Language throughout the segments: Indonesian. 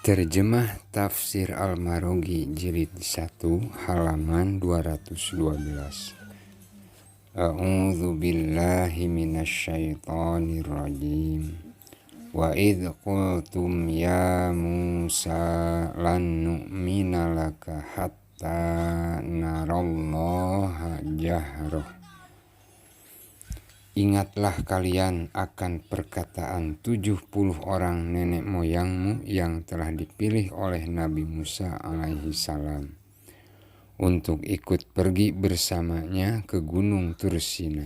Terjemah Tafsir Al-Marogi Jilid 1 halaman 212. A'udzu billahi minasyaitonir rajim. Wa idh qultum ya Musa lan nu'mina laka hatta narallaha jahrah. Ingatlah kalian akan perkataan 70 orang nenek moyangmu yang telah dipilih oleh Nabi Musa alaihi salam untuk ikut pergi bersamanya ke Gunung Tursina,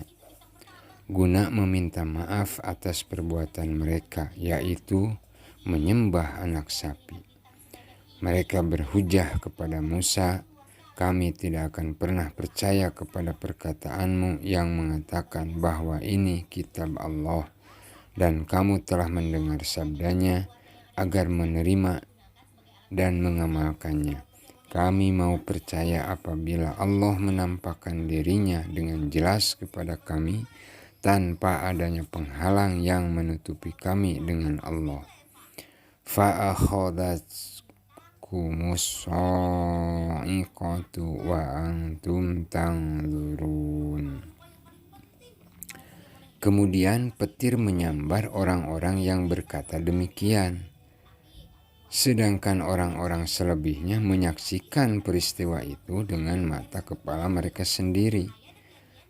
guna meminta maaf atas perbuatan mereka, yaitu menyembah anak sapi. Mereka berhujah kepada Musa, "Kami tidak akan pernah percaya kepada perkataanmu yang mengatakan bahwa ini kitab Allah, dan kamu telah mendengar sabdanya agar menerima dan mengamalkannya. Kami mau percaya apabila Allah menampakkan dirinya dengan jelas kepada kami tanpa adanya penghalang yang menutupi kami dengan Allah." Kumussa'iqatu wa antum tanzurun. Kemudian petir menyambar orang-orang yang berkata demikian, sedangkan orang-orang selebihnya menyaksikan peristiwa itu dengan mata kepala mereka sendiri.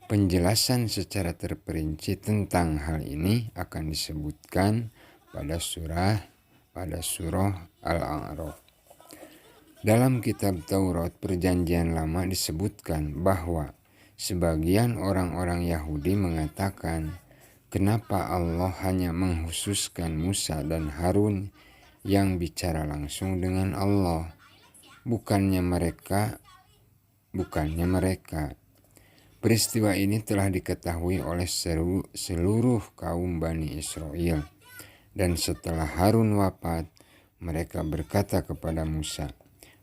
Penjelasan secara terperinci tentang hal ini akan disebutkan pada surah Al-A'raf. Dalam kitab Taurat Perjanjian Lama disebutkan bahwa sebagian orang-orang Yahudi mengatakan, kenapa Allah hanya menghususkan Musa dan Harun yang bicara langsung dengan Allah, bukannya mereka. Peristiwa ini telah diketahui oleh seluruh kaum Bani Israel, dan setelah Harun wafat, mereka berkata kepada Musa,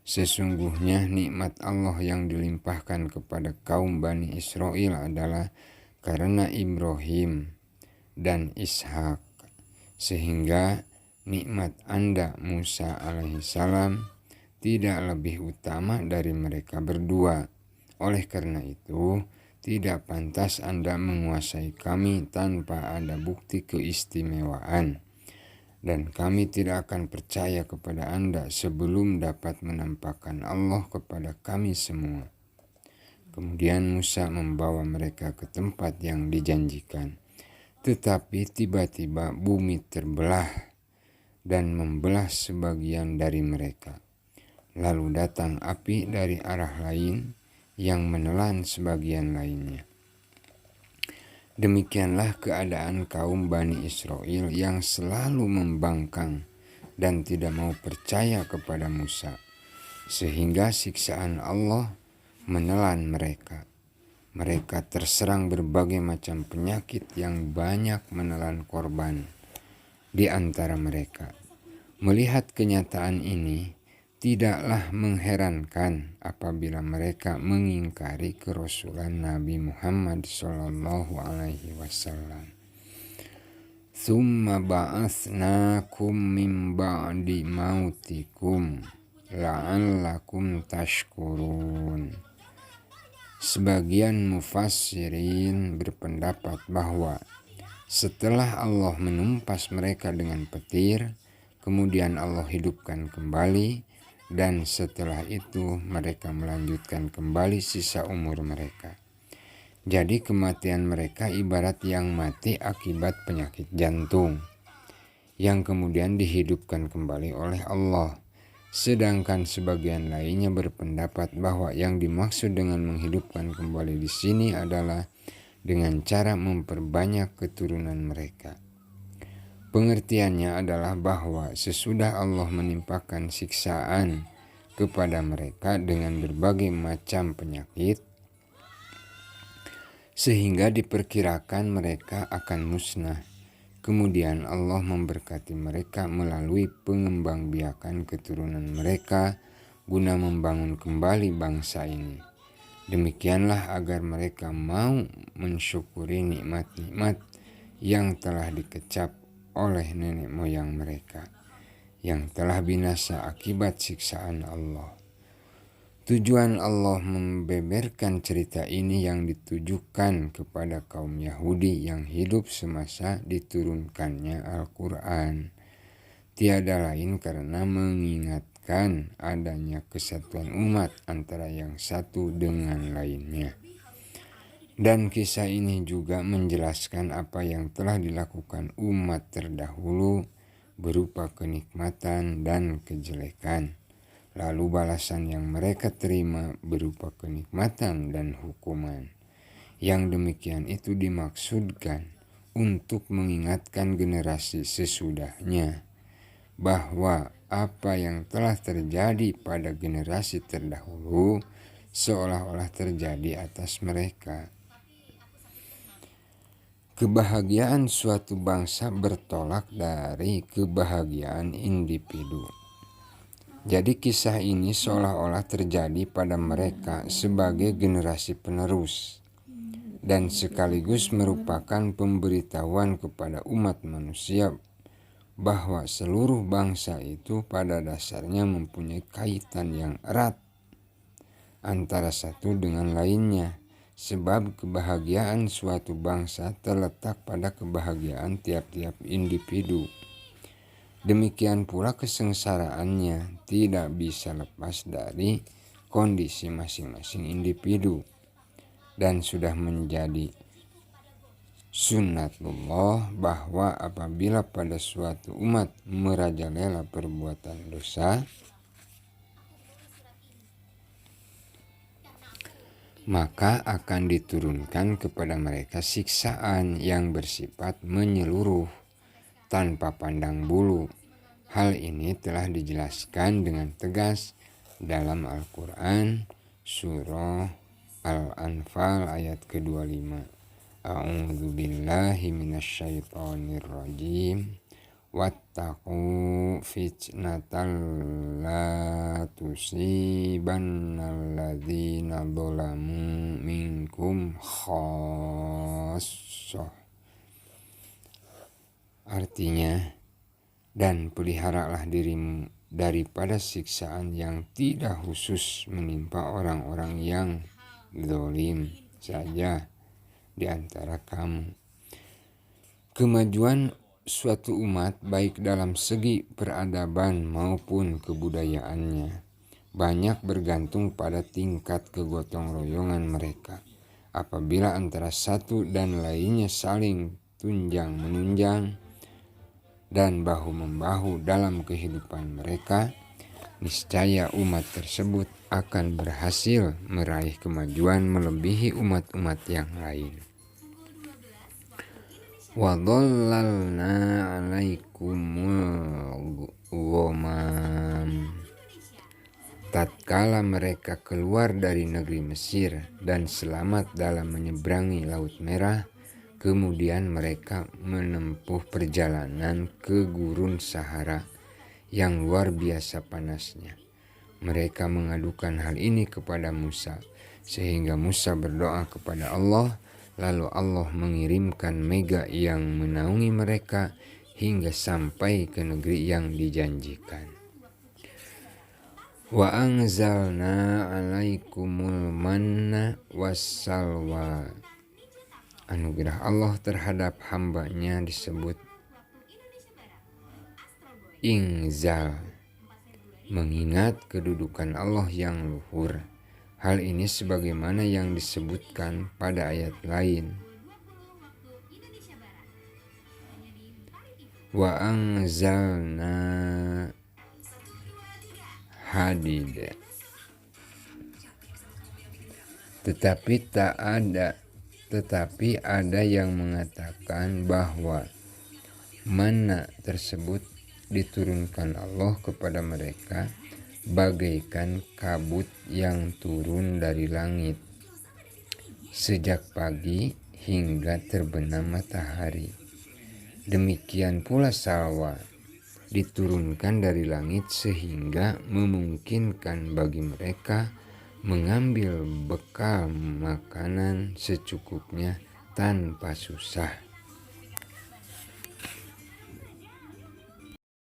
"Sesungguhnya nikmat Allah yang dilimpahkan kepada kaum Bani Israel adalah karena Ibrahim dan Ishak, sehingga nikmat Anda Musa alaihissalam tidak lebih utama dari mereka berdua. Oleh karena itu, tidak pantas Anda menguasai kami tanpa ada bukti keistimewaan. Dan kami tidak akan percaya kepada Anda sebelum dapat menampakkan Allah kepada kami semua." Kemudian Musa membawa mereka ke tempat yang dijanjikan. Tetapi tiba-tiba bumi terbelah dan membelah sebagian dari mereka. Lalu datang api dari arah lain yang menelan sebagian lainnya. Demikianlah keadaan kaum Bani Israel yang selalu membangkang dan tidak mau percaya kepada Musa, sehingga siksaan Allah menelan mereka. Mereka terserang berbagai macam penyakit yang banyak menelan korban di antara mereka. Melihat kenyataan ini, tidaklah mengherankan apabila mereka mengingkari kerasulan Nabi Muhammad SAW. "Tsumma ba'atsnakum min ba'di mautikum la'allakum tashkurun." Sebagian mufassirin berpendapat bahwa setelah Allah menumpas mereka dengan petir, kemudian Allah hidupkan kembali, dan setelah itu mereka melanjutkan kembali sisa umur mereka. Jadi kematian mereka ibarat yang mati akibat penyakit jantung, yang kemudian dihidupkan kembali oleh Allah. Sedangkan sebagian lainnya berpendapat bahwa yang dimaksud dengan menghidupkan kembali di sini adalah dengan cara memperbanyak keturunan mereka. Pengertiannya adalah bahwa sesudah Allah menimpakan siksaan kepada mereka dengan berbagai macam penyakit, sehingga diperkirakan mereka akan musnah, kemudian Allah memberkati mereka melalui pengembangbiakan keturunan mereka guna membangun kembali bangsa ini. Demikianlah agar mereka mau mensyukuri nikmat-nikmat yang telah dikecap oleh nenek moyang mereka, yang telah binasa akibat siksaan Allah. Tujuan Allah membeberkan cerita ini yang ditujukan kepada kaum Yahudi yang hidup semasa diturunkannya Al-Quran. Tiada lain karena mengingatkan adanya kesatuan umat antara yang satu dengan lainnya. Dan kisah ini juga menjelaskan apa yang telah dilakukan umat terdahulu berupa kenikmatan dan kejelekan. Lalu balasan yang mereka terima berupa kenikmatan dan hukuman. Yang demikian itu dimaksudkan untuk mengingatkan generasi sesudahnya bahwa apa yang telah terjadi pada generasi terdahulu seolah-olah terjadi atas mereka. Kebahagiaan suatu bangsa bertolak dari kebahagiaan individu. Jadi kisah ini seolah-olah terjadi pada mereka sebagai generasi penerus dan sekaligus merupakan pemberitahuan kepada umat manusia bahwa seluruh bangsa itu pada dasarnya mempunyai kaitan yang erat antara satu dengan lainnya, sebab kebahagiaan suatu bangsa terletak pada kebahagiaan tiap-tiap individu. Demikian pula kesengsaraannya tidak bisa lepas dari kondisi masing-masing individu dan sudah menjadi sunnatullah bahwa apabila pada suatu umat merajalela perbuatan dosa, maka akan diturunkan kepada mereka siksaan yang bersifat menyeluruh tanpa pandang bulu. Hal ini telah dijelaskan dengan tegas dalam Al-Quran surah Al-Anfal ayat ke-25. A'udzu billahi minasyaitonir rajim. Wattaqu fitnatan la tusibannal ladzina dzalamu minkum khassah. Artinya, dan peliharalah dirimu daripada siksaan yang tidak khusus menimpa orang-orang yang zalim saja di antara kamu. Kemajuan suatu umat baik dalam segi peradaban maupun kebudayaannya banyak bergantung pada tingkat kegotong royongan mereka. Apabila antara satu dan lainnya saling tunjang menunjang dan bahu-membahu dalam kehidupan mereka, niscaya umat tersebut akan berhasil meraih kemajuan melebihi umat-umat yang lain. Wa dhallalna 'alaikumul ghamam. Tatkala mereka keluar dari negeri Mesir dan selamat dalam menyeberangi Laut Merah, kemudian mereka menempuh perjalanan ke gurun Sahara yang luar biasa panasnya. Mereka mengadukan hal ini kepada Musa, sehingga Musa berdoa kepada Allah. Lalu Allah mengirimkan mega yang menaungi mereka hingga sampai ke negeri yang dijanjikan. Wa anzalna 'alaikumul manna wassalwa. Anugerah Allah terhadap hambanya disebut inzal, mengingat kedudukan Allah yang luhur. Hal ini sebagaimana yang disebutkan pada ayat lain. Wa anzalna hadid. Tetapi ada yang mengatakan bahwa mana tersebut diturunkan Allah kepada mereka bagaikan kabut yang turun dari langit sejak pagi hingga terbenam matahari. Demikian pula salwa diturunkan dari langit sehingga memungkinkan bagi mereka mengambil bekal makanan secukupnya tanpa susah.